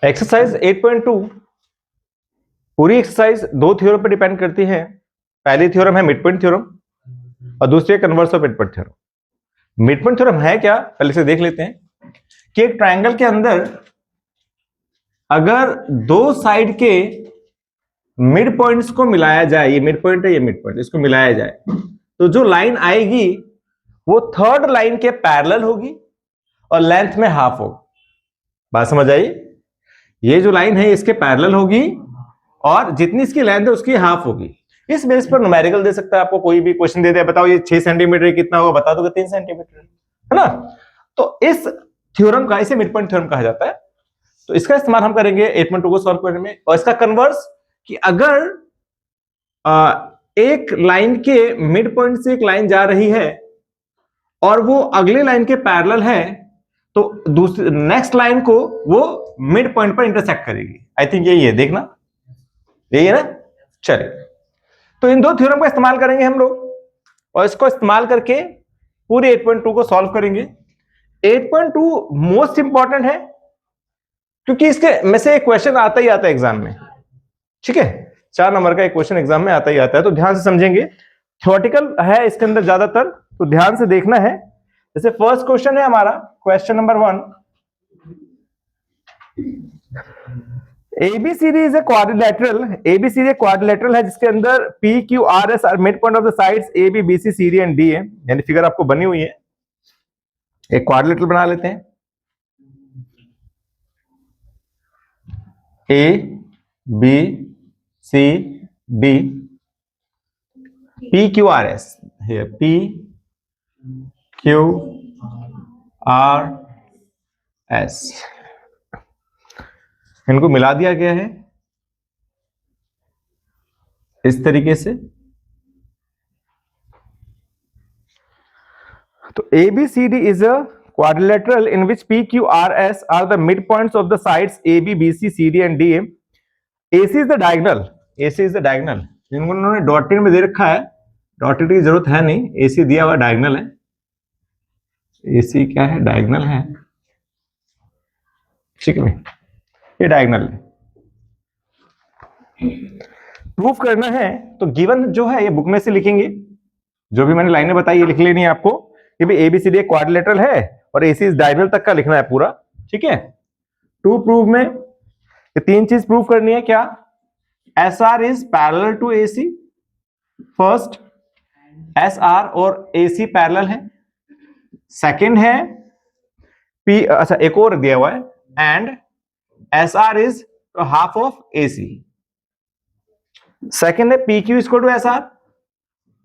Exercise 8.2 पूरी exercise दो theorem पर डिपेंड करती है। पहली थ्योरम है मिड पॉइंट थ्योरम और दूसरी है converse of mid point theorem. Mid point theorem है क्या, पहले से देख लेते हैं कि एक ट्रायंगल के अंदर अगर दो साइड के मिड पॉइंट्स को मिलाया जाए, ये मिड पॉइंट है, ये मिड पॉइंट, इसको मिलाया जाए तो जो लाइन आएगी वो थर्ड लाइन के पैरेलल होगी और लेंथ में हाफ होगी। बात समझ आई? ये जो लाइन है इसके पैरेलल होगी और जितनी इसकी लेंथ है उसकी हाफ होगी। इस बेस पर न्यूमेरिकल दे सकता है आपको, कोई भी क्वेश्चन दे दे, बताओ ये 6 सेंटीमीटर कितना होगा, बता दोगे 3 सेंटीमीटर, है ना। तो इस थ्योरम का, इसे मिड पॉइंट थ्योरम कहा जाता है। तो इसका इस्तेमाल हम करेंगे 8.2 को सॉल्व करने में। और इसका कन्वर्स कि अगर एक लाइन के मिड पॉइंट से एक लाइन जा रही है और वो अगले लाइन के पैरेलल है तो दूसरी नेक्स्ट लाइन को वो मिड पॉइंट पर इंटरसेक्ट करेगी। आई थिंक यही है, देखना यही है ना। चलिए, तो इन दो थ्योरम का इस्तेमाल करेंगे हम लोग और इसको इस्तेमाल करके पूरे 8.2 को सॉल्व करेंगे। 8.2 मोस्ट इंपॉर्टेंट है क्योंकि इसके में से एक क्वेश्चन आता ही आता है एग्जाम में, ठीक है। 4 नंबर का एक क्वेश्चन एग्जाम में आता ही आता है, तो ध्यान से समझेंगे। थ्योरेटिकल है इसके अंदर ज्यादातर, तो ध्यान से देखना है। जैसे फर्स्ट क्वेश्चन है हमारा, question number 1, ABCD is a quadrilateral. ABCD quadrilateral है जिसके अंदर PQRS are mid point of the sides AB BC CD and D है। यानी फिगर आपको बनी हुई है, एक क्वाड्रिलेटरल बना लेते हैं। A B C D PQRS here, PQRS इनको मिला दिया गया है इस तरीके से। तो ABCD is a quadrilateral in which PQRS are the midpoints of the sides AB, BC, CD and DA. AC is the diagonal. AC is the diagonal. जिनको उन्होंने डॉटेड में दे रखा है, डॉटेड की जरूरत है नहीं, AC दिया हुआ डायगोनल है। AC क्या है? डायगोनल है, ठीक है, ये डायगोनल है। प्रूफ करना है तो गिवन जो है ये बुक में से लिखेंगे, जो भी मैंने लाइनें बताई ये लिख लेनी है आपको कि भाई ABCD क्वाड्रिलेटरल है और AC इस डायगोनल तक का लिखना है पूरा, ठीक है। टू प्रूव में ये 3 चीज प्रूव करनी है। क्या? SR is parallel to AC, first SR और AC पैरेलल है। सेकंड है P, अच्छा एक और दिया हुआ है, and SR is half of AC। Second है PQ equal to SR,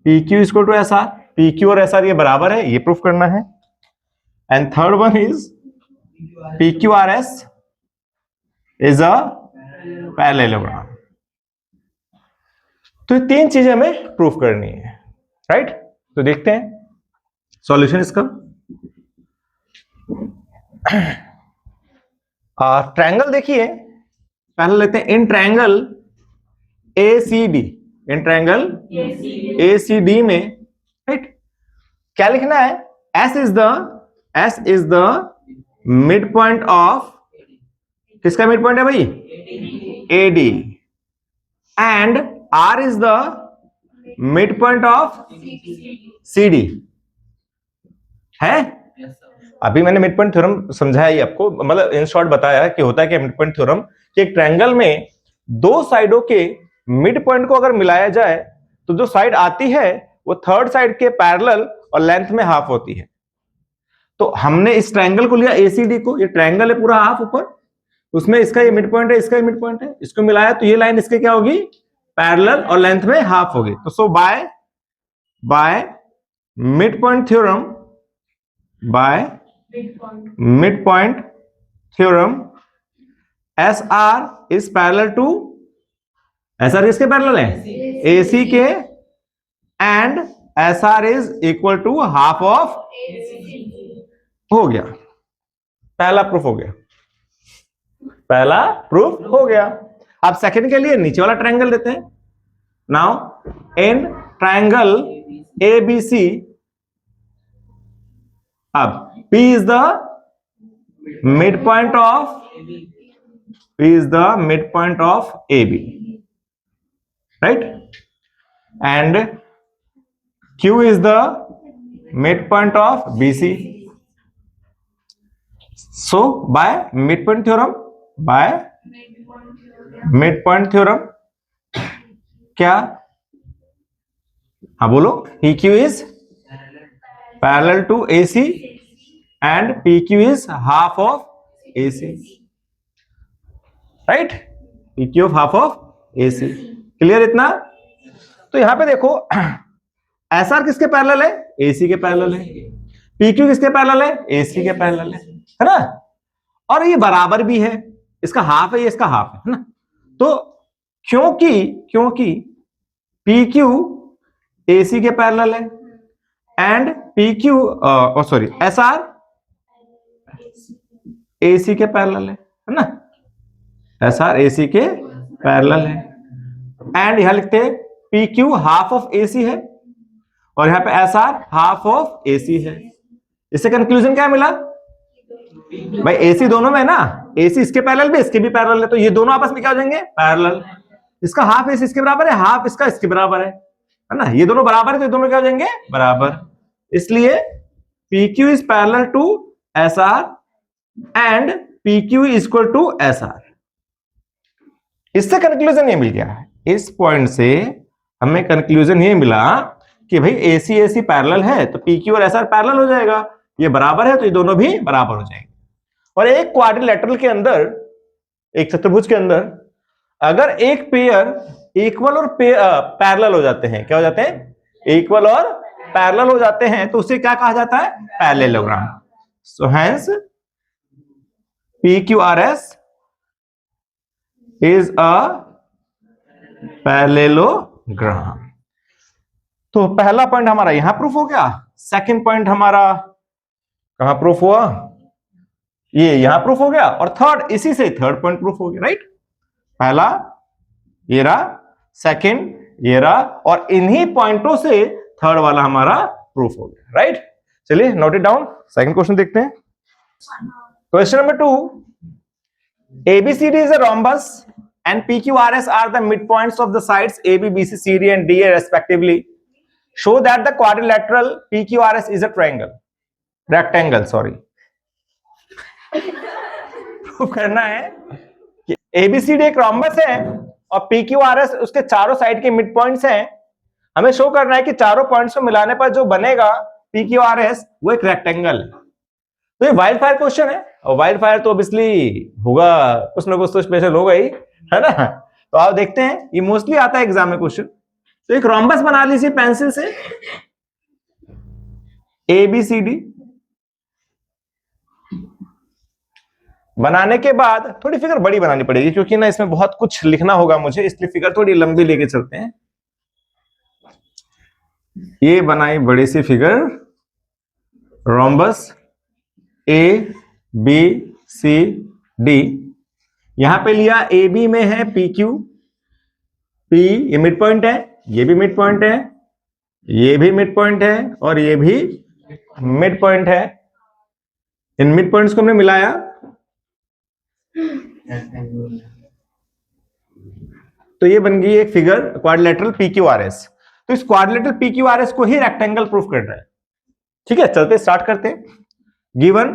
PQ equal to SR, PQ और SR ये बराबर है, ये प्रूफ करना है। And third one is PQRS is a parallelogram. तो ये 3 चीजें हमें प्रूफ करनी है, राइट। तो देखते हैं सॉल्यूशन इसका। ट्रायंगल देखिए, पहले लेते हैं in triangle ACD, in triangle ACD में, राइट, क्या लिखना है? S is the mid point of, किसका मिड पॉइंट है भाई? AD, and R is the mid point of CD है। अभी मैंने मिड पॉइंट थ्योरम समझाया ही आपको, मतलब इन शॉर्ट बताया कि होता है कि मिड पॉइंट थ्योरम कि एक ट्रायंगल में दो साइडों के मिड पॉइंट को अगर मिलाया जाए तो जो साइड आती है वो थर्ड साइड के पैरेलल और लेंथ में हाफ होती है। तो हमने इस ट्रायंगल को लिया ACD को, ये ट्रायंगल है पूरा हाफ ऊपर, उसमें इसका ये मिड पॉइंट है, इसका ये मिड पॉइंट है, इसको मिलाया तो ये लाइन इसके क्या होगी? पैरेलल और लेंथ में हाफ होगी। तो so by mid point theorem, by mid point theorem SR is parallel to, SR किसके पैरेलल है? AC के, and SR is equal to half of, हो गया, पहला प्रूफ हो गया, पहला प्रूफ हो गया। अब सेकंड के लिए नीचे वाला ट्रायंगल लेते हैं। नाउ इन ट्रायंगल ABC, अब P is the mid point of P is the midpoint of AB, right? And Q is the midpoint of BC. So by midpoint theorem, क्या? हाँ बोलो, PQ is parallel to AC and PQ is half of AC, right? PQ of half of AC. Clear इतना? तो यहां पे देखो SR किसके पैरेलल है? AC के पैरेलल है. PQ किसके पैरेलल है? AC के पैरेलल है ना? और ये बराबर भी है, इसका हाफ है, ये इसका हाफ है ना? तो क्योंकि PQ AC के पैरेलल है and PQ sorry SR AC के पैरेलल है ना? SR AC के पैरेलल है एंड यहां लिखते हैं PQ हाफ ऑफ AC है और यहां पे SR हाफ ऑफ AC है. इससे कंक्लूजन क्या मिला भाई? AC दोनों में है ना, AC इसके पैरेलल भी इसके भी पैरेलल है, तो ये दोनों आपस में क्या हो जाएंगे? पैरेलल. इसका हाफ AC इसके बराबर है, हाफ इसका इसके बराबर है ना? ये दोनों बराबर है तो ये दोनों क्या हो जाएंगे? बराबर. इसलिए PQ is parallel to SR and PQ is equal to SR. इससे कंक्लूजन ये मिल गया. इस पॉइंट से हमें कंक्लूजन ये मिला कि भाई AC पैरेलल है तो PQ और SR पैरेलल हो जाएगा, ये बराबर है तो ये दोनों भी बराबर हो जाएंगे. और एक क्वाड्रिलेटरल के अंदर, एक चतुर्भुज के अंदर अगर एक पेयर इक्वल और पैरेलल हो जाते हैं, क्या हो जाते हैं? इक्वल और पैरेलल हो जाते हैं, तो उसे क्या कहा जाता है? Parallelogram. So hence PQRS is a parallelogram. तो पहला पॉइंट हमारा यहां प्रूफ हो गया. सेकंड पॉइंट हमारा कहां प्रूफ हुआ? ये यहां प्रूफ हो गया. और थर्ड, इसी से थर्ड पॉइंट प्रूफ हो गया, राइट? पहला ये रहा, सेकंड ये रहा, और इन्हीं पॉइंटों से थर्ड वाला हमारा प्रूफ हो गया, राइट? चलिए note it down. Second question देखते हैं. Question number 2, ABCD is a rhombus and PQRS are the midpoints of the sides AB, BC, CD and DA respectively. Show that the quadrilateral PQRS is a rectangle, sorry. Proof करना है कि ABCD एक rhombus है और PQRS उसके चारों side के mid points हैं. हमें शो करना है कि चारों पॉइंट्स को मिलाने पर जो बनेगा PQRS वो एक रेक्टेंगल है. तो ये वाइल्ड फायर क्वेश्चन है, और वाइल्ड फायर तो ऑब्वियसली होगा, कुछ ना कुछ तो स्पेशल होगा ही, है ना? तो आप देखते हैं, ये मोस्टली आता है एग्जाम में क्वेश्चन. तो एक रोम्बस बना लीजिए पेंसिल से, ABCD. बनाने के बाद थोड़ी फिगर बड़ी बनानी पड़ेगी क्योंकि ना इसमें बहुत कुछ लिखना होगा मुझे, इसलिए फिगर थोड़ी लंबी लेके चलते हैं. ये बनाई बड़ी सी फिगर, रोम्बस ABCD. यहां पे लिया AB में है PQ, P ये मिड पॉइंट है, ये भी मिड पॉइंट है, ये भी मिड पॉइंट है और ये भी मिड पॉइंट है. इन मिड पॉइंट्स को हमने मिलाया तो ये बन गई एक फिगर क्वाड्रिलेटरल PQRS. तो इस क्वाड्रिलेटरल PQRS को ही रेक्टेंगल प्रूफ कर रहा है. ठीक है, चलते स्टार्ट करते हैं. गिवन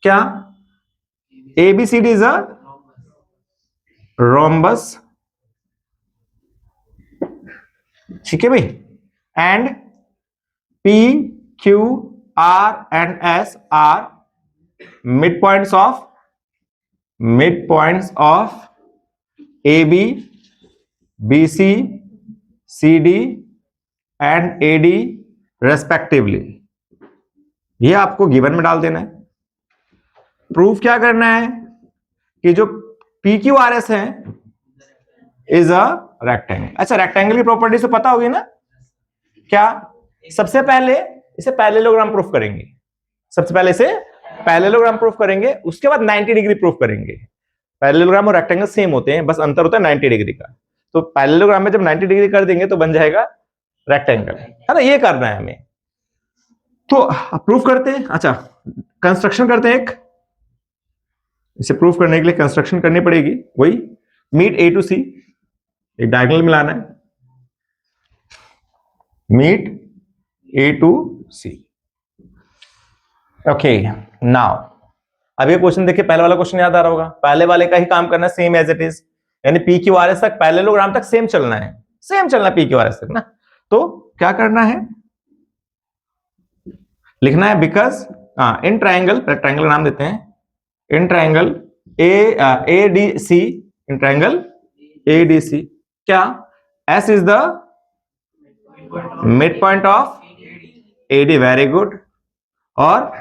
क्या? ABCD इज अ रोम्बस, ठीक है भाई, and PQR and S are midpoints of AB, BC, CD and AD respectively. ये आपको गिवन में डाल देना है. प्रूफ क्या करना है कि जो PQRS है इज अ रेक्टेंगल. अच्छा, रेक्टेंगल की प्रॉपर्टी से पता होगी ना क्या? सबसे पहले इसे पैरेललोग्राम प्रूफ करेंगे, सबसे पहले इसे पैरेललोग्राम प्रूफ करेंगे, उसके बाद 90 डिग्री प्रूफ करेंगे. पैरेललोग्राम और रेक्टेंगल सेम होते हैं, बस अंतर होता है 90 डिग्री का. तो पैरेललोग्राम में जब 90 डिग्री कर देंगे तो बन जाएगा रेक्टेंगल, है ना? ये करना है हमें. तो प्रूफ करते हैं. अच्छा, कंस्ट्रक्शन करते हैं. इसे प्रूव करने के लिए कंस्ट्रक्शन करनी पड़ेगी, वही मीट ए टू सी, एक डायगोनल मिलाना है, meet A to C. Okay, now अब ये क्वेश्चन देखिए, पहले वाला क्वेश्चन याद आ रहा होगा, पहले वाले का ही काम करना है, सेम एज इट इज, यानी पी क्यू आर एस तक पैरेललोग्राम तक सेम चलना है, सेम चलना पी क्यू आर एस तक ना। तो क्या करना है, लिखना है बिकॉज इन ट्राइंगल, ट्राइंगल नाम देते हैं, in triangle A D C, in triangle A D C, क्या S is the mid point of A D, very good, और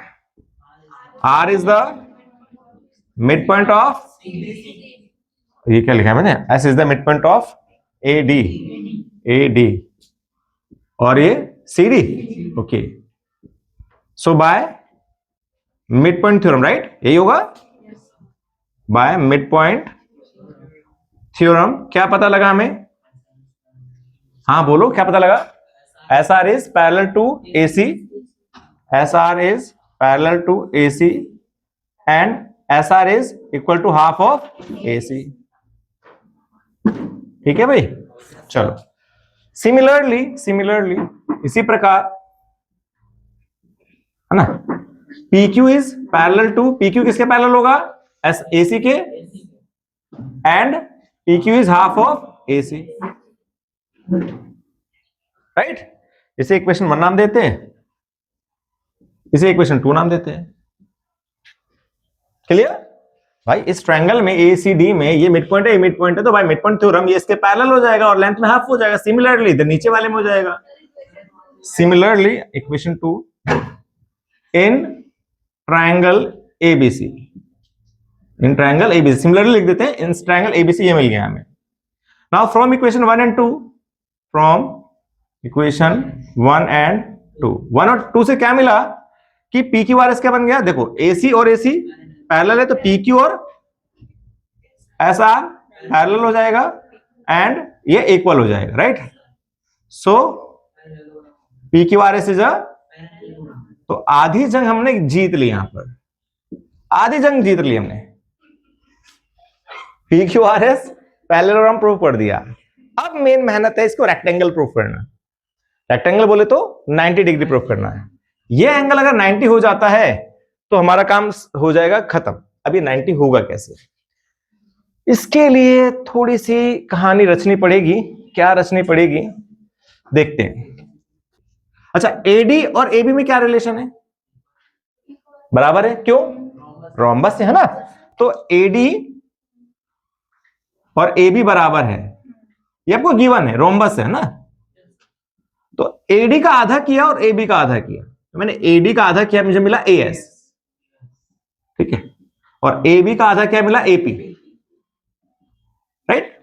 R is the mid point of, ये क्या लिखा है मैंने, S is the mid point of A D, A D, और ये C D. Okay, so by mid point theorem, right, यही होगा, बाय मिड पॉइंट थ्योरम क्या पता लगा हमें, हाँ बोलो क्या पता लगा, S R is parallel to A C, S R is parallel to A C and S R is equal to half of A C. ठीक है भाई, चलो सिमिलरली इसी प्रकार है ना, P Q is parallel to, P Q किसके parallel होगा, एस ए सी के, and P Q is half of A C, right. इसे इक्वेशन 1 नाम देते हैं, इसे इक्वेशन 2 नाम देते हैं, क्लियर भाई। इस ट्रायंगल में ए सी डी में ये मिड पॉइंट है, ये मिड पॉइंट है, तो भाई मिड पॉइंट थ्योरम ये इसके पैरेलल हो जाएगा और लेंथ में हाफ हो जाएगा, सिमिलरली इधर नीचे वाले में हो जाएगा। Similarly equation 2 in triangle ABC, in triangle ABC, similarly लिख देते हैं, इन ट्रायंगल एबीसी, ये मिल गया हमें। Now from equation 1 and 2, from equation 1 and 2, 1 और 2 से क्या मिला कि पी क्यू आर एस क्या बन गया, देखो एसी और एसी पैरेलल है, तो पी क्यू और एस आर पैरेलल हो जाएगा एंड ये इक्वल हो जाएगा, right. So P Q R S is अ, तो आधी जंग हमने जीत ली, यहां पर आधी जंग जीत ली हमने, P Q R S parallelogram prove कर दिया। अब मेन मेहनत है इसको रेक्टेंगल प्रूव करना, रेक्टेंगल बोले तो 90 डिग्री प्रूव करना है। ये एंगल अगर 90 हो जाता है तो हमारा काम हो जाएगा खत्म। अब ये 90 होगा कैसे, इसके लिए थोड़ी सी कहानी रचनी पड़ेगी। क्या रचनी पड़ेगी देखते हैं। अच्छा, एडी और एबी में क्या रिलेशन है, बराबर है, क्यों, रोम्बस है ना, तो एडी और एबी बराबर है, ये आपको गिवन है, रोम्बस है ना। तो एडी का आधा किया और एबी का आधा किया, तो मैंने एडी का आधा किया, मुझे मिला एएस, ठीक है, और एबी का आधा क्या मिला, एपी, राइट।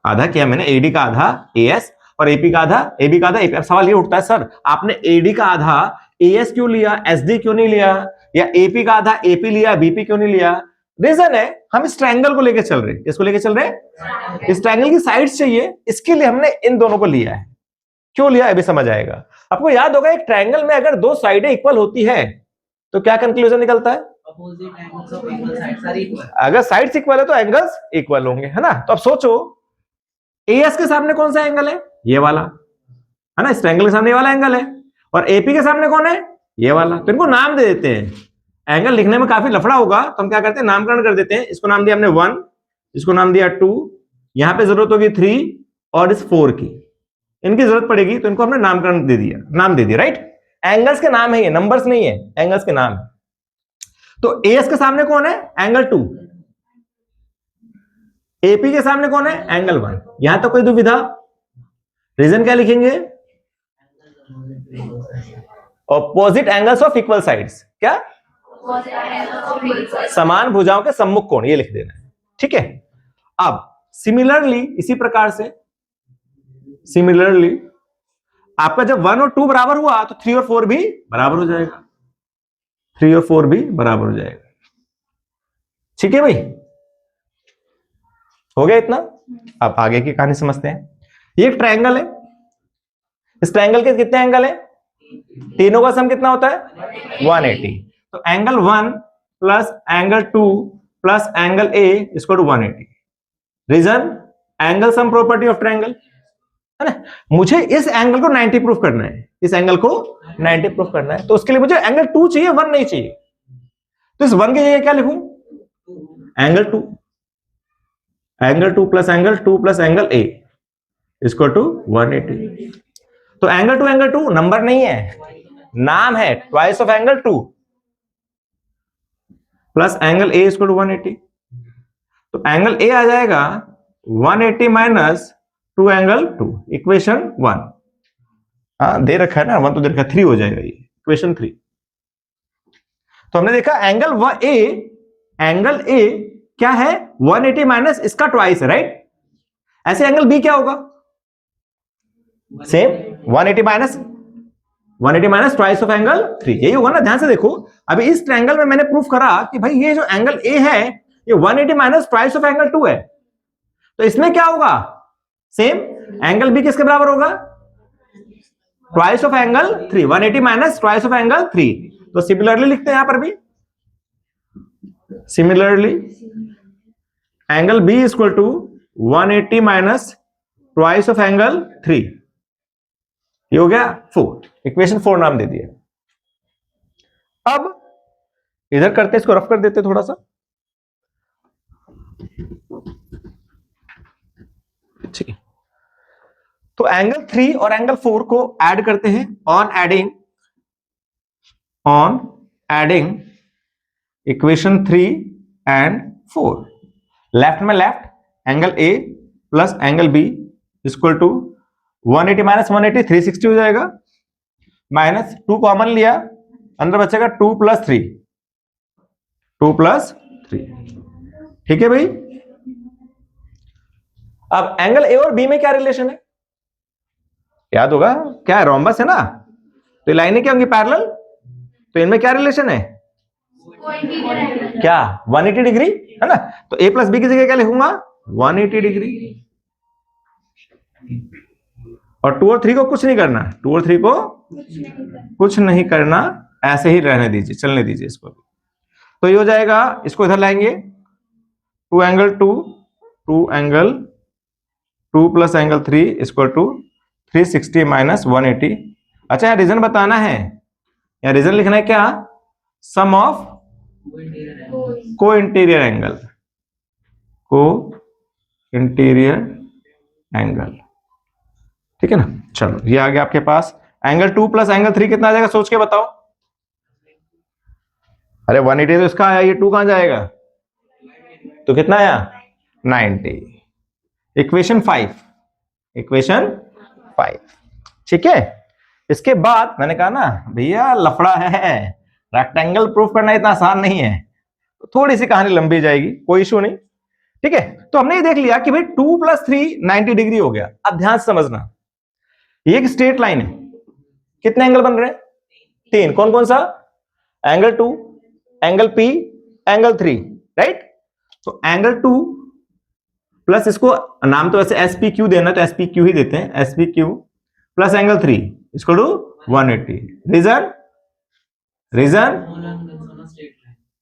आधा किया मैंने एडी का आधा एएस और एपी का आधा, एबी का आधा एपी। अब सवाल ये उठता है, सर आपने एडी का आधा एएस क्यों लिया, एसडी क्यों नहीं लिया, या एपी का आधा एपी लिया, बीपी क्यों नहीं लिया। रीजन है, हम इस ट्रायंगल को लेकर चल रहे हैं, इसको लेकर चल रहे हैं, इस ट्रायंगल की साइड्स चाहिए, इसके लिए हमने इन दोनों को लिया है। क्यों लिया अभी समझ आएगा। आपको याद होगा एक ट्रायंगल में अगर दो साइडें इक्वल होती है तो क्या कंक्लूजन निकलता है, अगर साइड्स इक्वल है तो एंगल्स इक्वल होंगे, है ना। तो अब सोचो एएस के सामने कौन सा एंगल है, ये वाला, है ना, इस ट्रायंगल के सामने ये वाला एंगल है, और एपी के सामने कौन है, ये वाला। तो इनको नाम दे देते हैं, एंगल लिखने में काफी लफड़ा होगा तो हम क्या करते हैं, नामकरण कर देते हैं। इसको नाम दिया हमने 1, इसको नाम दिया 2, यहां पे जरूरत होगी 3 और इस 4 की, इनकी जरूरत पड़ेगी तो इनको हमने नामकरण दे दिया, नाम दे दिया, राइट। एंगल्स के नाम है ये, नंबर्स नहीं है, एंगल्स के नाम है। तो एएस के सामने कौन है, एंगल 2, एपी के सामने कौन है, एंगल 1। यहां तो कोई दुविधा, रीजन क्या लिखेंगे, opposite angles of equal sides, क्या, समान भुजाओं के सम्मुख कोण, ये लिख देना है, ठीक है। अब सिमिलरली इसी प्रकार से, सिमिलरली आपका जब 1 और 2 बराबर हुआ तो 3 और 4 भी बराबर हो जाएगा, 3 और 4 भी बराबर हो जाएगा, ठीक है भाई, हो गया इतना। अब आगे की कहानी समझते हैं। ये एक ट्रायंगल है, इस ट्रायंगल के कितने एंगल है, तीनों का सम कितना होता है 180। तो angle 1 plus angle 2 plus angle A equal to 180। Reason, angle sum property of triangle, है ना। मुझे इस एंगल को 90 प्रूफ करना है, इस एंगल को 90 प्रूफ करना है, तो उसके लिए मुझे एंगल 2 चाहिए, 1 नहीं चाहिए। तो इस 1 की जगह क्या लिखूं, angle 2, angle 2 plus angle A equal to 180। तो एंगल 2 नंबर नहीं है, नाम है, twice of angle 2 plus angle A equal to 180। तो एंगल ए आ जाएगा 180 माइनस 2 एंगल 2, इक्वेशन 1। हाँ दे रखा है ना, 1 तो दे रखा है, 3 हो जाएगा ये, इक्वेशन 3। तो हमने देखा एंगल ए क्या है, 180 माइनस इसका ट्वाइस है, राइट। ऐसे एंगल बी क्या होगा, same 180 minus twice of angle 3, यही होगा ना। ध्यान से देखो, अभी इस ट्रायंगल में मैंने प्रूफ करा कि भाई ये जो एंगल ए है ये 180 माइनस ट्वाइस ऑफ एंगल 2 है, तो इसमें क्या होगा, सेम एंगल बी किसके बराबर होगा, twice of angle 3, 180 minus twice of angle 3। तो सिमिलरली लिखते हैं यहां पर भी, similarly angle B equal to 180 minus twice of angle 3, ये हो गया 4, इक्वेशन 4 नाम दे दिया। अब इधर करते, इसको रफ कर देते थोड़ा सा, ठीक है। तो एंगल 3 और एंगल 4 को ऐड करते हैं, on adding equation 3 and 4। Left में left, angle A plus angle B equal to 180 minus 180 360 हो जाएगा, माइनस 2 कॉमन लिया, अंदर बचेगा 2 प्लस 3, ठीक है भाई। अब एंगल ए और बी में क्या रिलेशन है, याद होगा, क्या है, रोम्बस है ना, तो लाइनें क्या होंगी, पैरेलल, तो इनमें क्या रिलेशन है, क्या 180 डिग्री, है ना। तो ए प्लस बी की जगह क्या लिखूंगा, 180 डिग्री। और 2 और 3 को कुछ नहीं करना, 2 और 3 को कुछ नहीं करना, ऐसे ही रहने दीजिए, चलने दीजिए इसको। तो ये हो जाएगा, इसको इधर लाएंगे, 2 angle 2 plus angle 3 equal to 360 minus 180। अच्छा, यहाँ रीजन बताना है, यहाँ रीजन लिखना है क्या, सम ऑफ को इंटीरियर एंगल, ठीक है ना। चलो ये आ गया आपके पास, एंगल 2 प्लस एंगल 3 कितना आ जाएगा, सोच के बताओ। अरे 180 तो इसका आया, ये 2 कहां जाएगा, तो कितना आया 90, इक्वेशन 5, ठीक है। इसके बाद मैंने कहा ना भैया लफड़ा है, रेक्टेंगल प्रूफ करना इतना आसान नहीं है, तो थोड़ी सी कहानी लंबी जाएगी, कोई इशू नहीं, ठीक है। तो हमने ये देख लिया कि भाई 2 प्लस 3 90 डिग्री हो गया। अब ध्यान से समझना, ये एक स्ट्रेट लाइन है, कितने एंगल बन रहे हैं, 3, कौन कौन सा, angle 2, angle P, angle 3, right. तो एंगल 2 प्लस, इसको नाम तो वैसे एसपीक्यू देना, तो एसपीक्यू ही देते हैं, एसपीक्यू प्लस एंगल 3 इसको टू 180। रीजन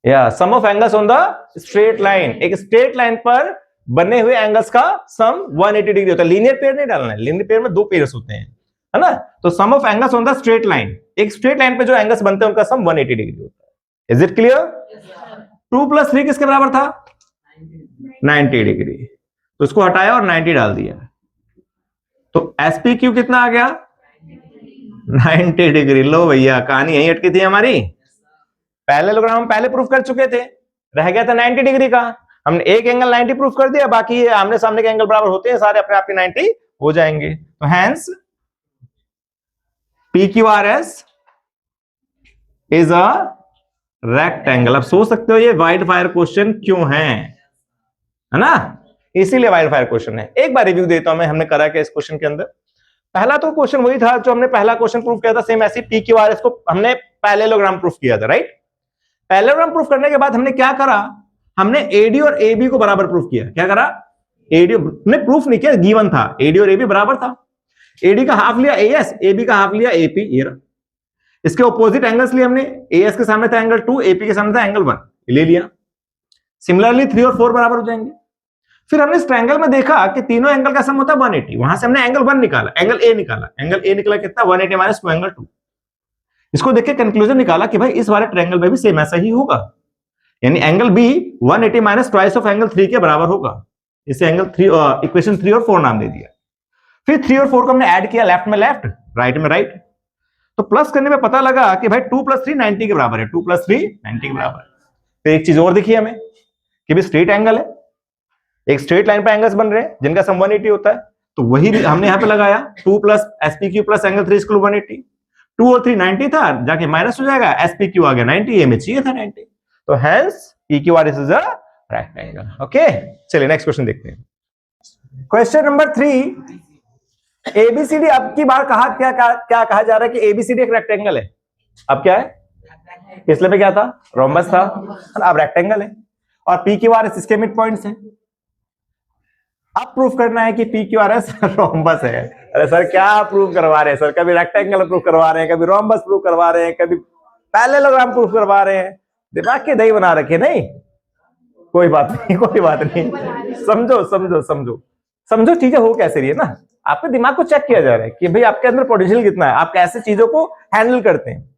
या sum of angles on the straight line, एक स्ट्रेट लाइन पर बने हुए एंगल्स का सम 180 डिग्री होता है। लीनियर पेयर नहीं डालना है, लीनियर पेयर में 2 पेयर्स होते हैं, है ना। तो sum of angles on the straight line, एक स्ट्रेट लाइन पे जो एंगल्स बनते हैं उनका सम 180 डिग्री होता है। Is it clear? 2 प्लस 3 किसके बराबर था, 90 डिग्री, तो इसको हटाया और 90 डाल दिया, तो एसपीक्यू कितना आ गया, 90 डिग्री। लो भैया, कहानी यहीं अटकी थी हमारी, पैरेललोग्राम हम पहले प्रूफ कर चुके थे, रह गया था 90 डिग्री का, हमने एक एंगल 90 प्रूफ कर दिया, बाकी ये आमने सामने के एंगल बराबर होते हैं सारे, अपने आप ही 90 हो जाएंगे। तो hence PQRS is a rectangle. अब सोच सकते हो ये वाइड फायर क्वेश्चन क्यों है ना, इसीलिए वाइड फायर क्वेश्चन है। एक बार रिव्यू देता हूं मैं, हमने करा क्या इस क्वेश्चन के अंदर। पहला तो क्वेश्चन वही था जो हमने पहला क्वेश्चन प्रूफ किया था, सेम ऐसे PQRS को हमने पैरेललोग्राम प्रूफ किया था, राइट। पैरेललोग्राम प्रूफ करने के बाद हमने क्या करा, हमने AD और AB को बराबर प्रूफ किया। क्या करा, AD ने प्रूफ नहीं किया, गिवन था, AD और AB बराबर था। AD का हाफ लिया AS, AB का हाफ लिया AP, ये रहा। इसके ऑपोजिट एंगल्स लिए हमने, AS के सामने था एंगल 2, AP के सामने था एंगल 1, ले लिया। सिमिलरली 3 और 4 बराबर हो जाएंगे। फिर हमने इस ट्रायंगल में देखा कि तीनों एंगल का सम होता है 180, वहां से हमने एंगल 1 निकाला, एंगल ए निकाला, एंगल ए निकला कितना 180 माइनस 2 एंगल 2। इसको देख के कंक्लूजन निकाला कि भाई इस वाले ट्रायंगल में भी सेम ऐसा ही होगा, यानी angle B 180 minus twice of angle 3 के बराबर होगा। इसे एंगल 3 इक्वेशन 3 और 4 नाम दे दिया। फिर 3 और 4 को हमने ऐड किया, लेफ्ट में लेफ्ट राइट में राइट, तो प्लस करने में पता लगा कि भाई 2 + 3 90 के बराबर है, 2 + 3 90 के बराबर है। तो एक चीज और दिखी हमें कि भाई स्ट्रेट एंगल है, एक स्ट्रेट लाइन पे एंगल्स बन रहे हैं जिनका सम 180 होता है, तो वही हमने यहां पे लगाया 2 + SPQ + एंगल 3 = 180। 2 और 3 90 था, जाके माइनस हो जाएगा, SPQ आ गया 90, ये में चाहिए था 90, तो hence PQRS is a right angle. Okay, चलिए नेक्स्ट क्वेश्चन देखते हैं। क्वेश्चन नंबर 3, ABCD अब की बार कहा क्या कहा जा रहा है कि ABCD एक रेक्टेंगल है। अब क्या है, पिछले में क्या था, रोम्बस था, अब रेक्टेंगल है, और PQRS इसके मिड पॉइंट्स हैं। अब प्रूफ करना है कि PQRS रोम्बस है। अरे सर क्या प्रूफ करवा रहे हैं सर, कभी रेक्टेंगल प्रूफ करवा रहे हैं, कभी रोम्बस प्रूफ करवा रहे हैं, कभी पैरेललोग्राम प्रूफ करवा रहे हैं, दिमाग के दही बना रखे। नहीं, कोई बात नहीं, कोई बात नहीं, समझो समझो समझो समझो चीजें हो कैसे रही है ना, आपके दिमाग को चेक किया जा रहा है कि भाई आपके अंदर पोटेंशियल कितना है, आप कैसे चीजों को हैंडल करते हैं,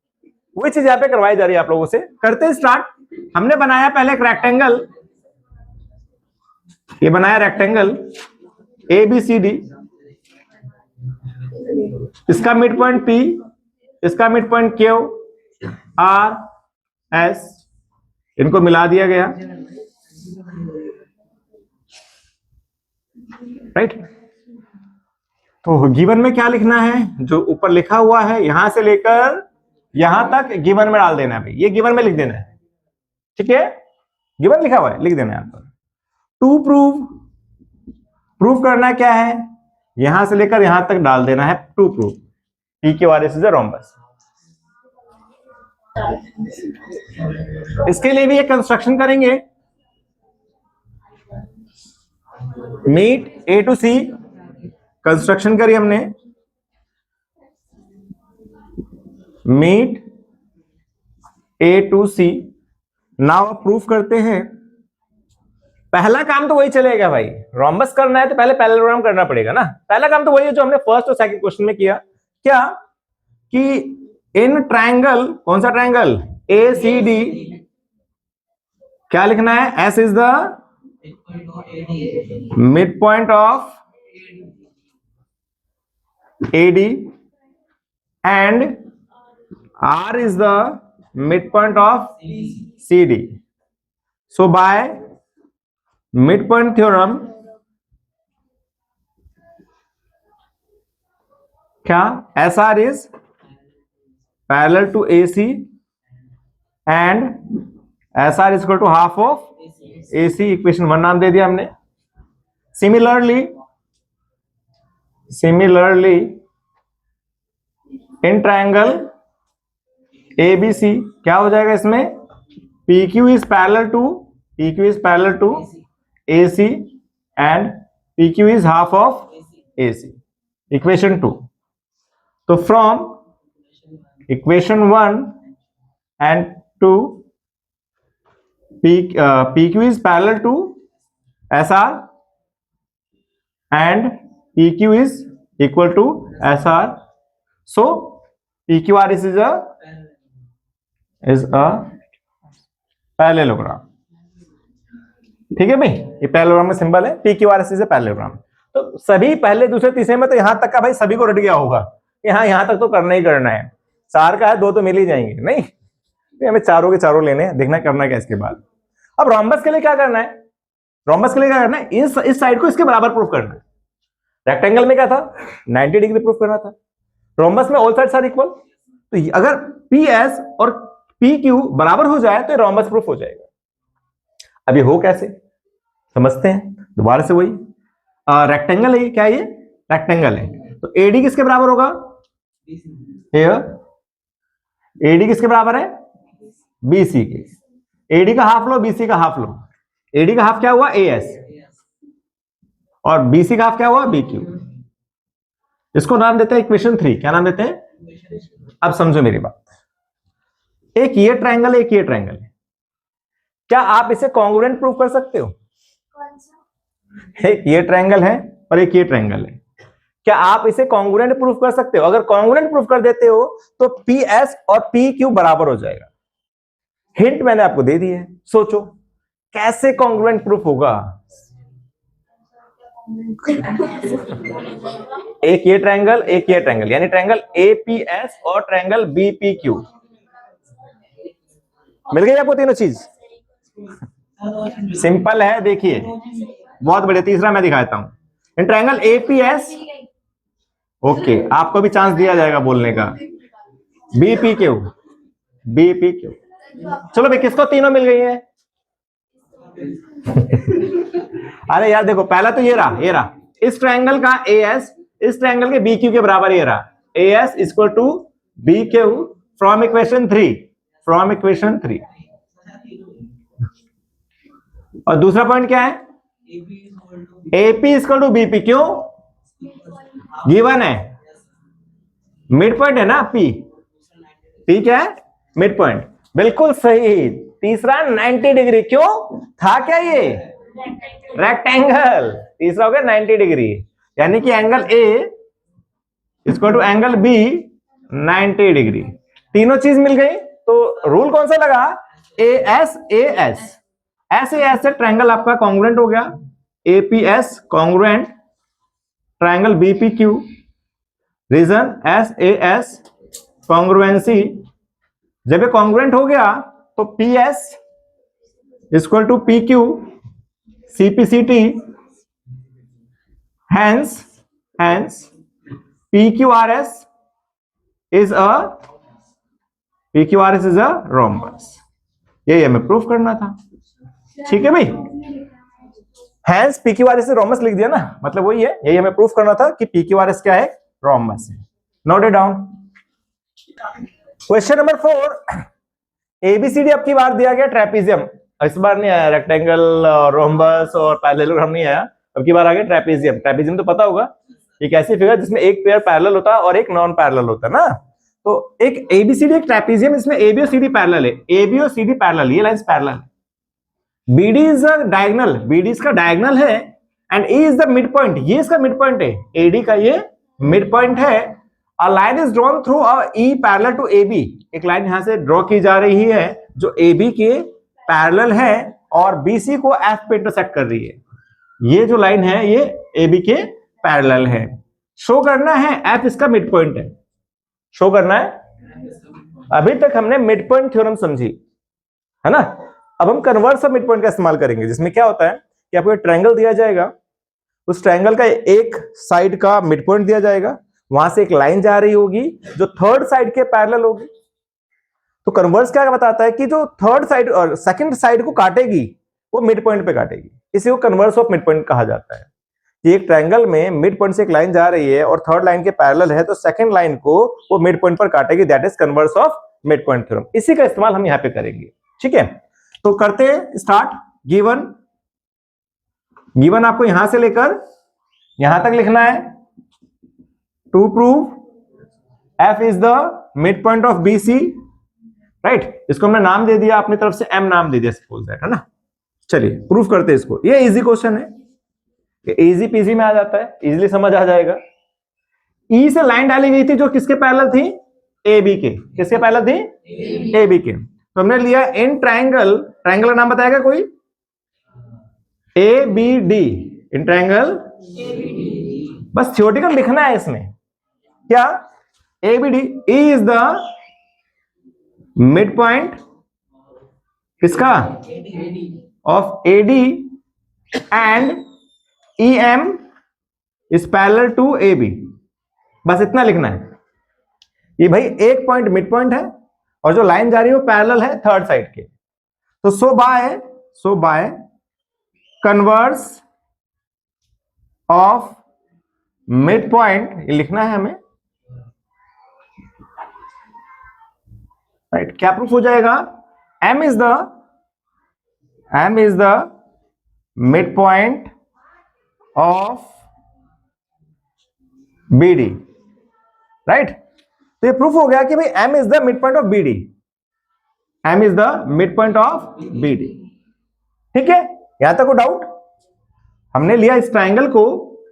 वही चीज यहाँ पे करवाई जा रही है आप लोगों से। करते हैं स्टार्ट। हमने बनाया पहले एक रेक्टेंगल, ये बनाया रेक्टेंगल ABCD, इसका मिड पॉइंट P, इसका mid point Q, R, S, इनको मिला दिया गया, राइट। तो गिवन में क्या लिखना है, जो ऊपर लिखा हुआ है यहां से लेकर यहां तक गिवन में डाल देना है भाई, ये गिवन में लिख देना है, ठीक है, गिवन लिखा हुआ है लिख देना है यहां पर। टू प्रूव करना क्या है, यहां से लेकर यहां तक डाल देना है, to prove PQRS is a rhombus. इसके लिए भी एक कंस्ट्रक्शन करेंगे, meet A to C, construction करी हमने, meet A to C। Now proof करते हैं। पहला काम तो वही चलेगा भाई, रोम्बस करना है तो पहले पैरेललोग्राम करना पड़ेगा ना, पहला काम तो वही है जो हमने फर्स्ट और सेकंड क्वेश्चन में किया, क्या कि इन ट्रायंगल, कौन सा ट्रायंगल, ACD, क्या लिखना है, S is the mid point of AD and R is the midpoint of CD. So by midpoint theorem, क्या SR is parallel to AC and SR is equal to half of AC, equation 1 नाम दे दिया हमने। Similarly in triangle ABC क्या हो जाएगा इसमें, PQ is parallel to AC and PQ is half of AC, equation 2। तो from equation 1 and 2 PQ is parallel to SR and PQ is equal to SR, so PQRS is a parallelogram. ठीक है भाई, ये parallelogram में symbol है, PQRS is a parallelogram. तो सभी पहले दूसरे तीसरे में तो यहां तक का भाई सभी को रट गया होगा, यहां तक तो करना ही करना है, 4 का है 2 तो मिल ही जाएंगे, नहीं हमें चारों के चारों लेने हैं, देखना करना क्या इसके बाद। अब रोम्बस के लिए क्या करना है, रोम्बस के लिए क्या करना है, इस साइड को इसके बराबर प्रूफ करना है। रेक्टेंगल में क्या था, 90 डिग्री प्रूफ करना था, रोम्बस में ऑल साइड्स आर इक्वल, तो अगर PS और PQ बराबर हो जाए तो रोम्बस प्रूफ हो जाएगा। अब ये हो कैसे समझते हैं, दोबारा से वही रेक्टेंगल है, क्या ये रेक्टेंगल है, तो AD किसके बराबर होगा, AD किसके बराबर है, BC के। AD का हाफ लो, BC का हाफ लो, AD का हाफ क्या हुआ AS और BC का हाफ क्या हुआ BQ। इसको नाम देते हैं इक्वेशन 3, क्या नाम देते हैं। अब समझो मेरी बात, एक ये ट्रायंगल है, एक ये ट्रायंगल है, क्या आप इसे कॉन्ग्रुएंट प्रूव कर सकते हो? कौन सा? एक ये ट्रायंगल है और एक ये ट्रायंगल है, क्या आप इसे कॉन्ग्रुएंट प्रूफ कर सकते हो? अगर कॉन्ग्रुएंट प्रूफ कर देते हो तो पी एस और पी क्यू बराबर हो जाएगा। हिंट मैंने आपको दे दी है, सोचो कैसे कॉन्ग्रुएंट प्रूफ होगा। एक ये ट्रायंगल, एक ये ट्रायंगल, यानी ट्रायंगल एपीएस और ट्रायंगल बीपीक्यू। मिल गई आपको तीनों चीज? सिंपल है, देखिए बहुत बढ़िया। तीसरा मैं दिखाता हूं, इन ट्रायंगल एपीएस, ओके आपको भी चांस दिया जाएगा बोलने का, बीपीक्यू, बीपीक्यू। चलो भाई, किसको तीनों मिल गई है? अरे यार देखो, पहला तो ये रहा, ये रहा इस ट्रायंगल का एएस इस ट्रायंगल के बीक्यू के बराबर ये रहा, AS equal to BQ from equation 3, from equation 3। और दूसरा पॉइंट क्या है? एपी इक्वल टू बीपी, क्यों? गिवन है, मिड पॉइंट है ना पी, पी क्या है? मिड पॉइंट, बिल्कुल सही। तीसरा 90 डिग्री, क्यों था क्या ये? रेक्टेंगल। तीसरा हो गया 90 डिग्री, यानी कि angle A equal to angle B 90 degree. तीनों चीज मिल गई, तो रूल कौन सा लगा? A S A S, S A S से ट्रायंगल आपका कॉन्ग्रुएंट हो गया, APS congruent triangle BPQ, reason S A S congruency. जब ये कॉन्ग्रुएंट हो गया तो P S equal to P Q CPCT, hence P Q R S is a rhombus. यही हमें प्रूफ करना था, ठीक है भाई। Hence P Q R S rhombus लिख दिया ना, मतलब वही है, यही हमें प्रूफ करना था कि पी क्यू आर एस क्या है? रोम्बस है। Note it down. Question number 4, ABCD अब की बार दिया गया ट्रेपीजियम, इस बार नहीं आया रेक्टेंगल, रोम्बस और पैरेललोग्राम नहीं आया, अब की बार आ गया ट्रेपीजियम। ट्रेपीजियम तो पता होगा, एक ऐसी फिगर जिसमें एक पेयर पैरेलल होता है और एक नॉन पैरेलल होता है ना। तो एक एबीसीडी एक ट्रेपीजियम, इसमें एबी और सीडी पैरेलल है, एबी और सीडी पैरेलल, ये लाइंस पैरेलल है। BD is a diagonal, BD इसका डायगोनल है, and A is the mid point, ये इसका मिड पॉइंट है, एडी का ये मिड पॉइंट है। A line is drawn through a E parallel to AB, एक लाइन यहां से ड्रॉ की जा रही है जो AB के पैरेलल है और BC को F पे इंटरसेक्ट कर रही है। ये जो लाइन है ये AB के पैरेलल है। शो करना है F इसका मिड पॉइंट है, शो करना है। अभी तक हमने मिड पॉइंट थ्योरम समझी है ना, अब हम कन्वर्स ऑफ मिड पॉइंट का इस्तेमाल करेंगे, जिसमें क्या होता है कि आपको एक ट्रायंगल दिया जाएगा, उस ट्रायंगल का एक साइड का मिड पॉइंट दिया जाएगा, वहां से एक लाइन जा रही होगी जो थर्ड साइड के पैरेलल होगी। तो कन्वर्स क्या बताता है कि जो थर्ड साइड और सेकंड साइड को काटेगी वो मिड पॉइंट पे काटेगी, इसी को कन्वर्स ऑफ मिड पॉइंट कहा जाता है। कि एक ट्रायंगल में मिड पॉइंट से एक लाइन जा रही है और थर्ड लाइन के पैरेलल है, तो सेकंड लाइन को वो मिड पॉइंट पर काटेगी, that is converse of mid point theorem. इसी का इस्तेमाल हम यहां पे करेंगे, ठीक है। तो करते स्टार्ट। गिवन आपको यहां से लेकर यहां तक लिखना है। To prove F is the midpoint of BC, right. इसको हमने नाम दे दिया अपनी तरफ से, M नाम दे दिया, सपोज दैट, है ना। चलिए प्रूफ करते हैं इसको। ये इजी क्वेश्चन है, इजी पीजी में आ जाता है, इजीली समझ आ जाएगा। E से लाइन डाली गई थी जो किसके पैरेलल थी? AB के। किसके पैरेलल थी? AB के। तो हमने लिया इन ट्रायंगल, ट्रायंगल का नाम बताएगा कोई? ABD, इन ट्रायंगल बस थ्योरेटिकल लिखना है इसमें। क्या? ABD, E is the mid point किसका? Of AD, and EM is parallel to AB। बस इतना लिखना है। ये भाई एक पॉइंट मिड पॉइंट है और जो लाइन जा रही है वो पैरेलल है थर्ड साइड के। तो so by converse of mid point, ये लिखना है हमें, राइट। क्या प्रूफ हो जाएगा? M is the mid point of BD, right. तो ये प्रूफ हो गया कि भाई M is the mid point of BD, M is the mid point of BD। ठीक है, यहां तक को डाउट? हमने लिया इस ट्राइंगल को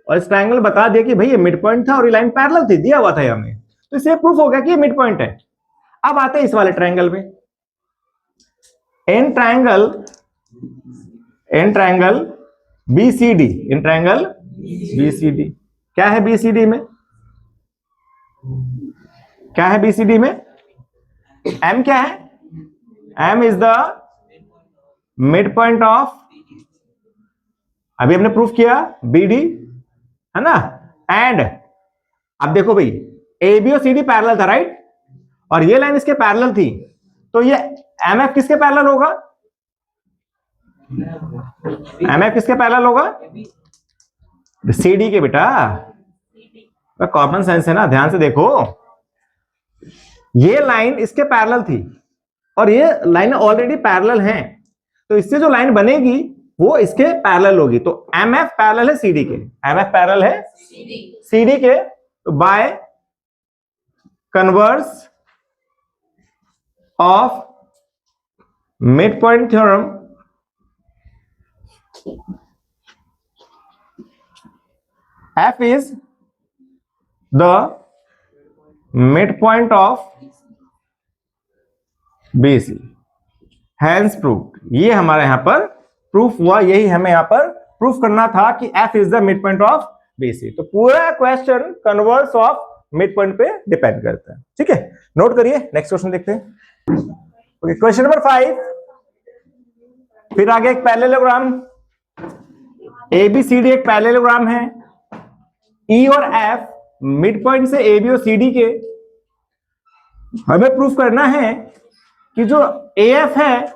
और इस ट्राइंगल बता दिया कि भाई ये मिड पॉइंट था और ये लाइन पैरेलल थी, दिया हुआ था हमें, तो इससे प्रूफ हो गया कि ये मिड पॉइंट है। अब आते हैं इस वाले ट्राइंगल पे। In triangle BCD, in triangle BCD, क्या है बीसीडी में? क्या है बीसीडी में? एम क्या है? M is the mid point of, अभी हमने प्रूफ किया बीडी, है ना। एंड अब देखो भाई, ए बी और सी डी पैरेलल था, राइट, और ये लाइन इसके पैरेलल थी, तो ये एम एफ किसके पैरेलल होगा? एम एफ किसके पैरेलल होगा? सी डी के। बेटा कॉमन सेंस है ना, ध्यान से देखो, ये लाइन इसके पैरेलल थी और ये लाइन ऑलरेडी पैरेलल हैं, तो इससे जो लाइन बनेगी वो इसके पैरेलल होगी। तो एम एफ पैरेलल है सीडी के, एम एफ पैरेलल है सीडी के, तो by converse of mid point theorem F is the mid point of BC, hence proof. ये हमारे यहां पर प्रूफ हुआ, यही हमें यहां पर प्रूफ करना था कि F is the mid point of BC. तो पूरा question converse of mid point पे डिपेंड करता है, ठीक है। नोट करिए, नेक्स्ट क्वेश्चन देखते हैं। ओके, क्वेश्चन नंबर 5, फिर आगे एक पैरेललोग्राम, एबीसीडी एक पैरेललोग्राम है, ई और एफ मिड पॉइंट से ए बी और सी डी के, हमें प्रूफ करना है कि जो ए एफ है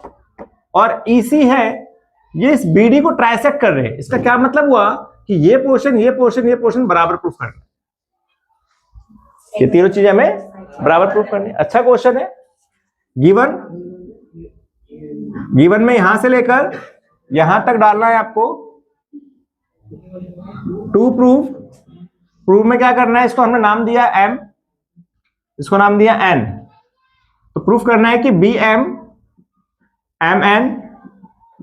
और ई सी है ये इस बी डी को ट्राइसेक्ट कर रहे हैं। इसका क्या मतलब हुआ कि ये पोर्शन ये पोर्शन ये पोर्शन बराबर प्रूफ करना, ये तीनों चीजें हमें बराबर प्रूफ करनी। अच्छा क्वेश्चन है, गिवन में यहां से लेकर यहां तक डालना है आपको। टू प्रूफ में क्या करना है, इसको हमने नाम दिया एम, इसको नाम दिया एन, तो प्रूफ करना है कि बी एम एम एन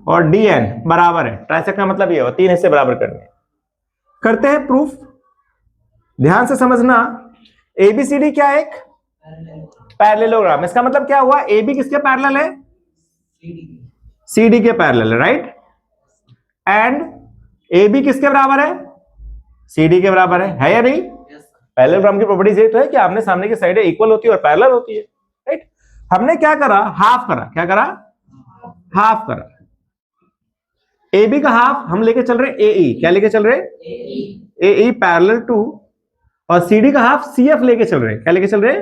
और डी एन बराबर है। ट्राइसेक्ट का मतलब ये हो, तीन हिस्से बराबर करने हैं। करते हैं प्रूफ, ध्यान से समझना। एबीसीडी क्या है? एक पैरेललोग्राम। इसका मतलब क्या हुआ, ए बी किसके पैरेलल है? सी डी के पैरेलल है, राइट। एंड ए बी किसके बराबर है? सी डी के बराबर है या नहीं? पैरेललोग्राम की प्रॉपर्टीज ये तो है कि आमने सामने की साइड इक्वल होती है और पैरेलल होती है, राइट। हमने क्या करा, हाफ करा। क्या करा? हाफ करा। ए बी का हाफ हम लेके चल रहे ए ई, क्या लेके चल रहे? ए ई पैरेलल टू, और सी डी का हाफ सी एफ लेके चल रहे, क्या लेके चल रहे?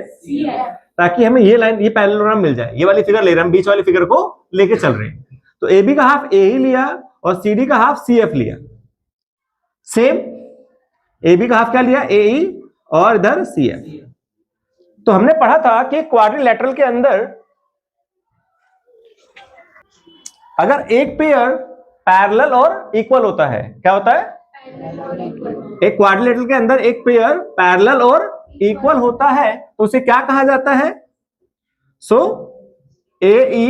ताकि हमें ये लाइन, ये पैरेललोग्राम मिल जाए। ये वाली फिगर ले रहे हैं हम, बीच वाली फिगर को लेके चल रहे हैं। तो ए बी का हाफ ए ई लिया और सी डी का हाफ सी एफ लिया। सेम ए बी का हाफ क्या लिया? ए ई और इधर सी एफ। तो हमने पढ़ा था कि क्वाड्रिलेटरल के अंदर अगर एक पेयर पैरेलल और इक्वल होता है, क्या होता है? एक क्वाड्रिलेटरल के अंदर एक पेयर पैरेलल और इक्वल होता है तो उसे क्या कहा जाता है? So A E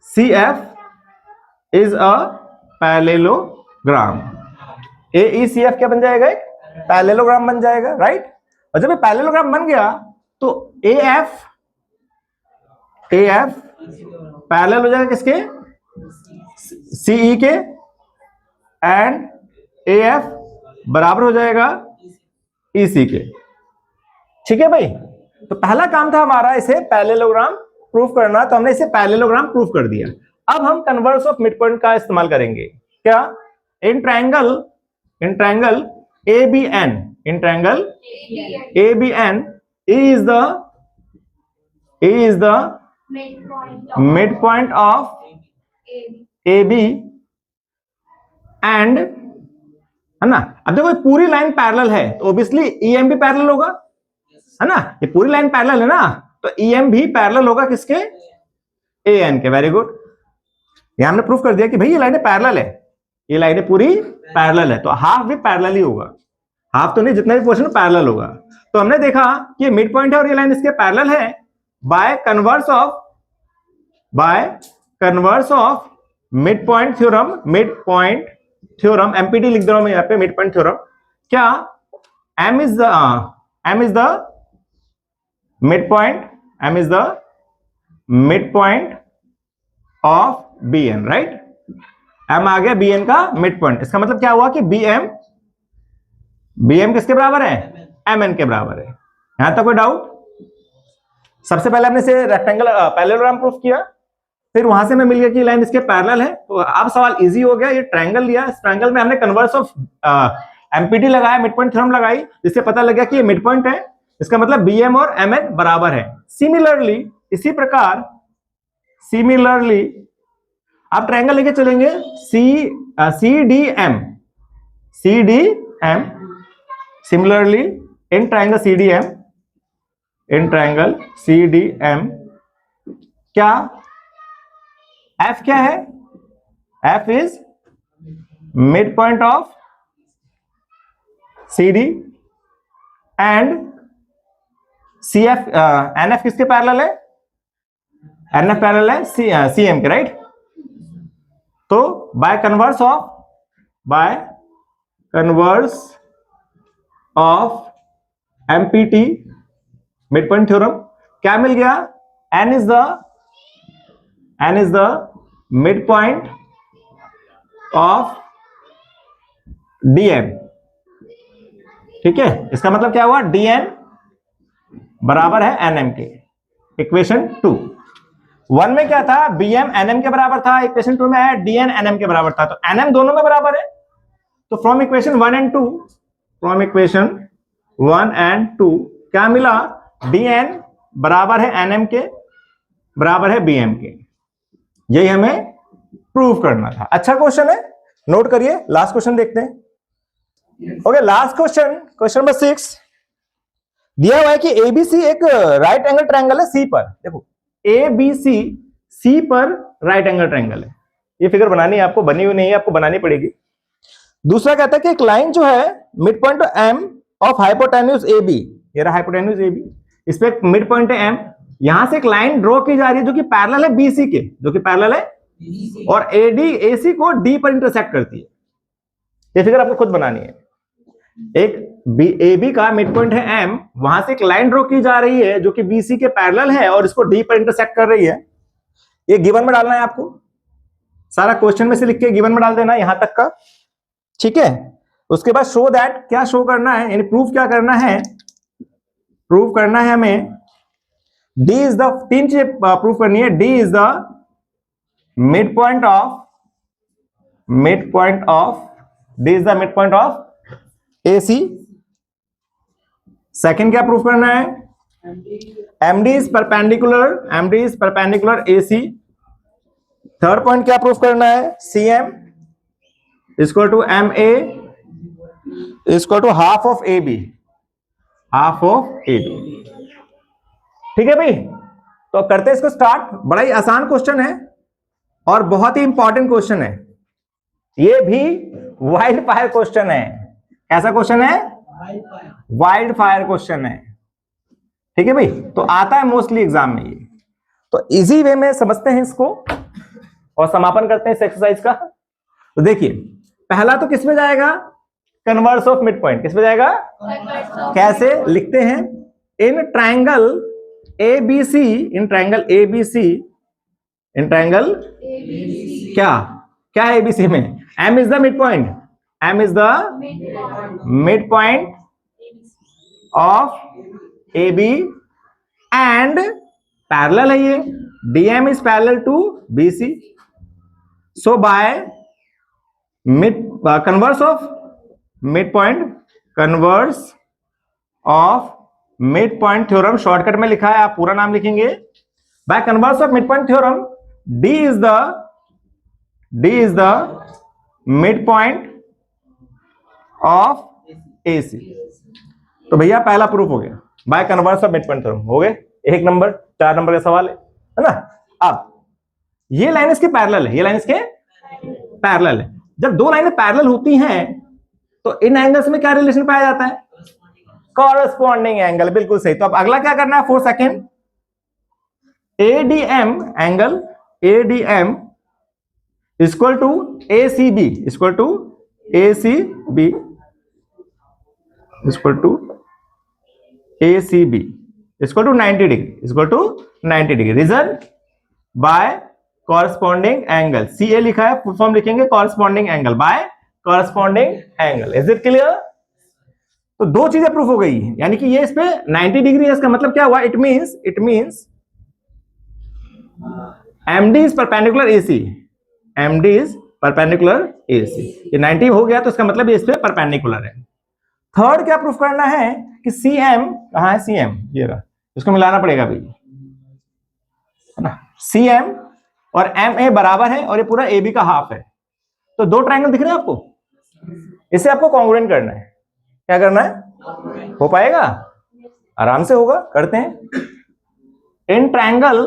C F is a parallelogram. A E C F क्या बन जाएगा? एक पैरेललोग्राम बन जाएगा, राइट। और जब ये पैरेललोग्राम बन गया तो ए एफ पैरेलल हो जाएगा किसके? सीई के, एंड ए एफ बराबर हो जाएगा ईसी के, ठीक है भाई। तो पहला काम था हमारा इसे पैरेललोग्राम प्रूफ करना, तो हमने इसे पैरेललोग्राम प्रूफ कर दिया। अब हम कन्वर्स ऑफ मिड पॉइंट का इस्तेमाल करेंगे। क्या? In triangle A B N, in triangle A B N, E is the midpoint of AB and, है ना। अब देखो पूरी लाइन पैरेलल है तो ऑब्वियसली EM भी पैरेलल होगा, है ना। ये पूरी लाइन पैरेलल है ना, तो EM भी पैरेलल होगा किसके? AN के। वेरी गुड, ये हमने प्रूफ कर दिया कि भाई ये लाइनें पैरेलल है, ये लाइनें पूरी पैरेलल है, तो हाफ भी पैरेलल ही होगा। हाफ तो नहीं, जितना भी पोर्शन पैरेलल होगा। तो हमने देखा कि मिड पॉइंट है और ये लाइन इसके पैरेलल है bye converse of mid point theorem empty लिख दे रहा हूं मैं यहाँ पे, मिड पॉइंट थ्योरम। क्या m is the mid point of bn, right? m आ गया bn का मिड पॉइंट। इसका मतलब क्या हुआ कि bm किसके बराबर है? mn के बराबर है। यहां तक कोई डाउट? सबसे पहले हमने से रेक्टेंगल पैरेललोग्राम प्रूफ किया, फिर वहां से हमें मिल गया कि लाइन इसके पैरेलल है। तो अब सवाल इजी हो गया। ये ट्रायंगल लिया, इस ट्रायंगल में हमने कन्वर्स ऑफ एमपीटी लगाया, मिड पॉइंट थ्योरम लगाई, जिससे पता लग गया कि ये मिड पॉइंट है। इसका मतलब bm और mn बराबर है। सिमिलरली, इसी प्रकार सिमिलरली आप ट्रायंगल लेके चलेंगे CDM। Similarly in triangle CDM क्या F क्या है? F is mid point of CD and CF NF किसके पैरेलल है? NF पैरेलल है CM के, राइट? तो by converse of MPT mid point theorem क्या मिल गया? N is the mid point of DM। ठीक है, इसका मतलब क्या हुआ? DN बराबर है NM के। इक्वेशन 2 1 में क्या था? BM NM के बराबर था। इक्वेशन 2 में है DN NM के बराबर था। तो NM दोनों में बराबर है। तो फ्रॉम इक्वेशन 1 एंड 2 क्या मिला? DN बराबर है NM के, बराबर है BM के। यही हमें प्रूव करना था। अच्छा क्वेश्चन है, नोट करिए। लास्ट क्वेश्चन देखते हैं। ओके, लास्ट क्वेश्चन नंबर 6 दिया हुआ है कि ABC एक राइट एंगल ट्रायंगल है C पर। देखो, ABC C पर राइट एंगल ट्रायंगल है। ये फिगर बनानी है आपको, बनी हुई नहीं है, आपको बनानी पड़ेगी। दूसरा कहता है कि एक लाइन जो है mid point M of hypotenuse AB, ये रहा हाइपोटेन्यूज AB, इस पे मिड पॉइंट है M। यहां से एक लाइन ड्रॉ की जा रही है जो कि पैरेलल है BC के, जो कि पैरेलल है, और AC को D पर इंटरसेक्ट करती है। ये फिगर आपको खुद बनानी है। एक AB का मिड पॉइंट है M, वहां से एक लाइन ड्रॉ की जा रही है जो कि BC के पैरेलल है और इसको D पर इंटरसेक्ट कर रही है। ये गिवन में डालना है आपको, सारा क्वेश्चन में से लिख के गिवन में डाल देना यहां तक का। ठीक है, उसके बाद शो दैट, क्या शो करना है, यानी प्रूफ क्या करना है? प्रूफ करना है हमें D इज द, 3 चीजें प्रूफ करनी है। D is the mid point of AC। Second क्या प्रूफ करना है? MD is perpendicular AC। Third point क्या प्रूफ करना है? CM equal to MA equal to half of AB। ठीक है भाई, तो करते हैं इसको स्टार्ट। बड़ा ही आसान क्वेश्चन है और बहुत ही इंपॉर्टेंट क्वेश्चन है। ये भी वाइल्ड फायर क्वेश्चन है। कैसा क्वेश्चन है? वाइल्ड फायर क्वेश्चन है। ठीक है भाई, तो आता है मोस्टली एग्जाम में ये। तो इजी वे में समझते हैं इसको और समापन करते हैं इस एक्सरसाइज का। तो देखिए, पहला तो किस में जाएगा? Converse of mid point. किस में जाएगा? कैसे लिखते हैं? इन ट्रायंगल ABC, क्या है ABC में? M is the mid point, mid point of AB and parallel है ये, DM is parallel to BC। So by converse of mid point theorem, shortcut में लिखा है, आप पूरा नाम लिखेंगे। By converse of mid point theorem, D is the mid point of AC। तो भैया पहला प्रूफ हो गया by converse of mid point theorem. हो गए 1 नंबर, 4 नंबर का सवाल है ना। अब ये लाइन इसके पैरेलल है, जब दो लाइनें पैरेलल होती हैं तो इन एंगल्स में क्या रिलेशन पाया जाता है? Corresponding angle. बिल्कुल सही। तो अब अगला क्या करना है? 4 second, ADM equal to A C B, equal to A C B, equal to A C B, equal to 90 degree, equal to 90 degree. Reason by corresponding angle, C A लिखा है, फुल फॉर्म लिखेंगे corresponding angle, by corresponding angle. Is it clear? तो दो चीजें proof हो गई, यानी कि ये इस पे 90 डिग्री है, इसका मतलब क्या हुआ? It means MD is perpendicular AC, MD is perpendicular AC। ये 90 हो गया तो इसका मतलब ये इस पे परपेंडिकुलर है। थर्ड क्या प्रूफ करना है कि CM कहां है? CM ये रहा, इसको मिलाना पड़ेगा भाई, है ना। CM और MA बराबर है और ये पूरा AB का हाफ है। तो दो ट्रायंगल दिख रहे हैं आपको, इसे आपको कॉन्ग्रुएंट करना है। क्या करना है? हो पाएगा? आराम से होगा, करते हैं। In triangle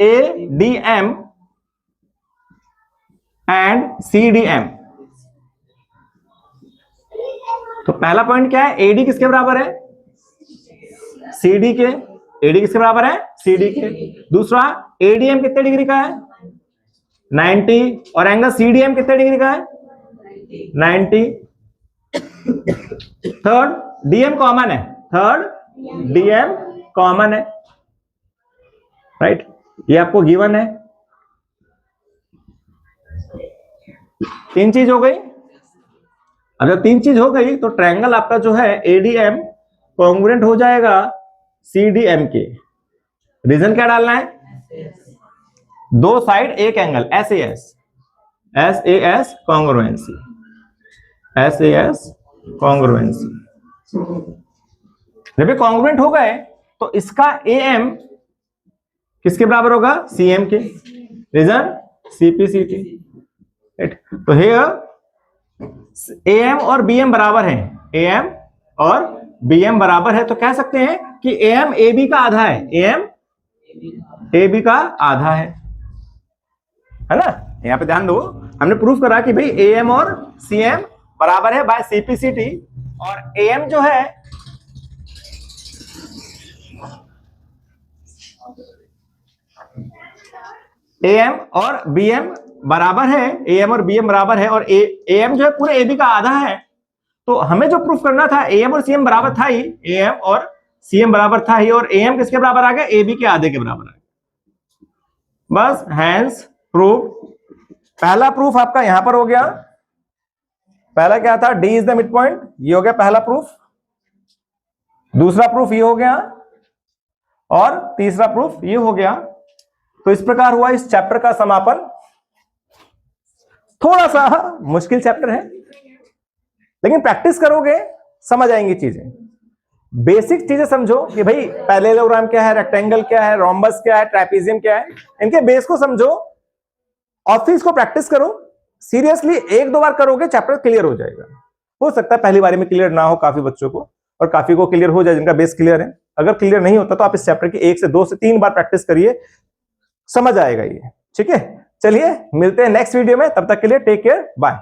ADM and CDM, तो पहला पॉइंट क्या है? AD किसके बराबर है? CD के। AD किसके बराबर है? CD के। दूसरा ADM कितने डिग्री का है? 90, और एंगल CDM कितने डिग्री का है? 90। थर्ड DM कॉमन है, थर्ड DM कॉमन है, राइट। ये आपको गिवन है। तीन चीज हो गई। अब जब तीन चीज हो गई तो ट्रायंगल आपका जो है ADM कॉन्ग्रुएंट हो जाएगा CDM के। रीजन क्या डालना है? दो साइड एक angle, SAS congruency, SAS congruency. जब ये कॉन्ग्रुएंट हो गए तो इसका AM किसके बराबर होगा? CM के। Reason CPCT, right. तो हियर AM और BM बराबर हैं, AM और BM बराबर है, तो कह सकते हैं कि AM AB का आधा है, AM AB का आधा है ना। यहां पे ध्यान दो, हमने प्रूफ करा कि भाई AM और CM बराबर है बाय CPCT, और AM जो है AM और BM बराबर है, AM और BM बराबर है, और AM जो है पूरे AB का आधा है। तो हमें जो प्रूफ करना था AM और CM बराबर था ही, AM और CM बराबर था ही, और AM किसके बराबर आ गया? AB के आधे के बराबर आ गया। बस हैंस प्रूफ। पहला प्रूफ आपका यहां पर हो गया। पहला क्या था? D is the mid point, ये हो गया पहला प्रूफ। दूसरा प्रूफ ये हो गया, और तीसरा प्रूफ ये हो गया। तो इस प्रकार हुआ इस चैप्टर का समापन। थोड़ा सा मुश्किल चैप्टर है, लेकिन प्रैक्टिस करोगे समझ आएंगी चीजें। बेसिक चीजें समझो कि भाई पैरेललोग्राम क्या है, रेक्टेंगल क्या है, रोम्बस क्या है, ट्रापेजियम क्या है, इनके बेस को समझो और फिर इसको प्रैक्टिस करो। सीरियसली एक दो बार करोगे चैप्टर क्लियर हो जाएगा। हो सकता है पहली बारी में क्लियर ना हो काफी बच्चों को, और काफी को क्लियर हो जाए जिनका बेस क्लियर है। अगर क्लियर नहीं होता तो आप इस चैप्टर की 1 से 2 से 3 बार प्रैक्टिस करिए, समझ आएगा ये। ठीक है, चलिए मिलते हैं नेक्स्ट वीडियो में, तब तक के लिए टेक केयर, बाय।